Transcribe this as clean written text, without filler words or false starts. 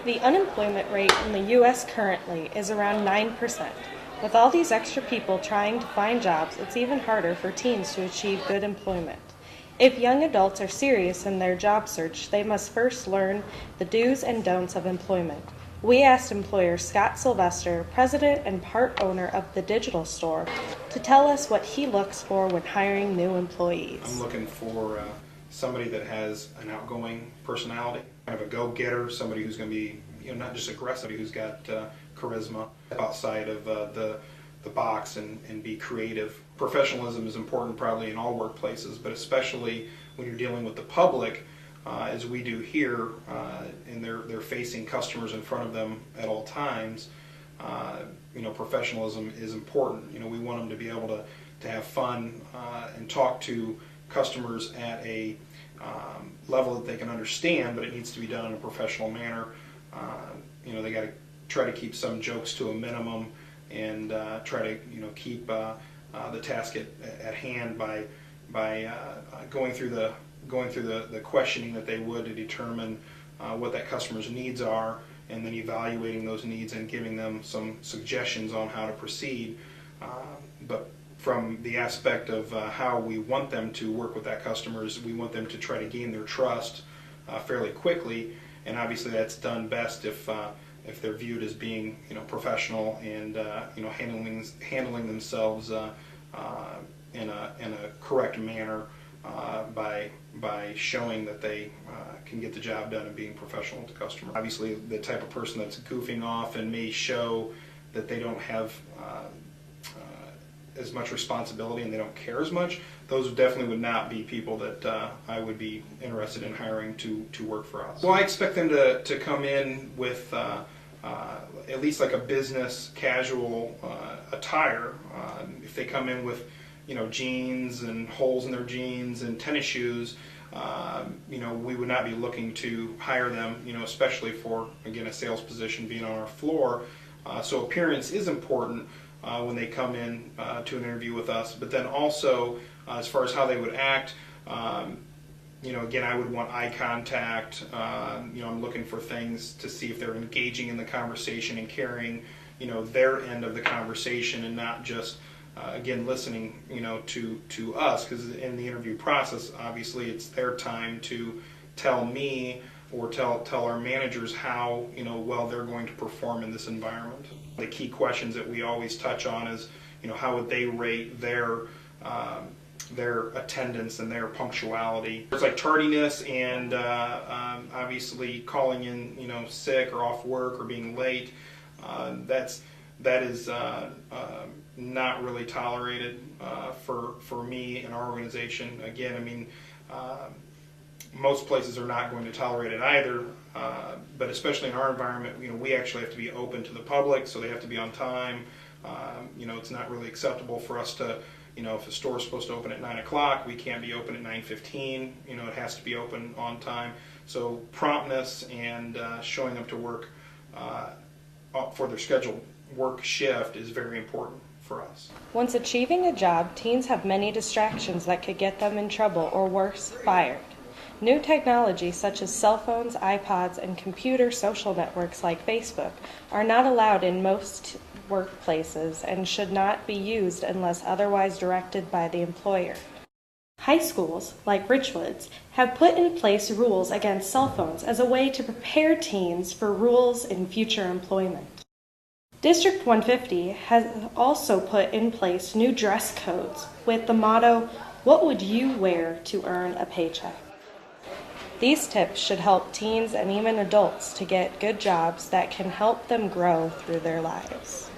The unemployment rate in the U.S. currently is around 9%. With all these extra people trying to find jobs, it's even harder for teens to achieve good employment. If young adults are serious in their job search, they must first learn the do's and don'ts of employment. We asked employer Scott Sylvester, president and part owner of the digital store, to tell us what he looks for when hiring new employees. I'm looking for somebody that has an outgoing personality, kind of a go-getter, somebody who's going to be, not just aggressive, who's got charisma, outside of the box and be creative. Professionalism is important probably in all workplaces, but especially when you're dealing with the public, as we do here, and they're facing customers in front of them at all times. Professionalism is important. We want them to be able to have fun and talk to customers at a level that they can understand, but it needs to be done in a professional manner. They got to try to keep some jokes to a minimum and try to keep the task at hand by going through the questioning that they would to determine what that customer's needs are, and then evaluating those needs and giving them some suggestions on how to proceed. But from the aspect of how we want them to work with that customers, we want them to try to gain their trust fairly quickly, and obviously that's done best if they're viewed as being professional and handling themselves in a correct manner by showing that they can get the job done and being professional with the customer. Obviously, the type of person that's goofing off and may show that they don't have as much responsibility and they don't care as much, those definitely would not be people that I would be interested in hiring to work for us. Well, I expect them to come in with at least like a business casual attire. If they come in with jeans and holes in their jeans and tennis shoes, we would not be looking to hire them, especially for, again, a sales position being on our floor. So appearance is important when they come in to an interview with us, but then also as far as how they would act, again, I would want eye contact. I'm looking for things to see if they're engaging in the conversation and carrying, their end of the conversation and not just, again, listening, to us, because in the interview process, obviously, it's their time to tell me or tell our managers how, well they're going to perform in this environment. The key questions that we always touch on is, how would they rate their attendance and their punctuality. It's like tardiness and obviously calling in, sick or off work or being late. That is not really tolerated for me and our organization. Again, most places are not going to tolerate it either, but especially in our environment, we actually have to be open to the public, so they have to be on time. It's not really acceptable for us to, if a store is supposed to open at 9 o'clock, we can't be open at 9:15. It has to be open on time. So promptness and showing up to work for their scheduled work shift is very important for us. Once achieving a job, teens have many distractions that could get them in trouble or worse, fired. New technology such as cell phones, iPods, and computer social networks like Facebook are not allowed in most workplaces and should not be used unless otherwise directed by the employer. High schools, like Richwoods, have put in place rules against cell phones as a way to prepare teens for rules in future employment. District 150 has also put in place new dress codes with the motto, "What would you wear to earn a paycheck?" These tips should help teens and even adults to get good jobs that can help them grow through their lives.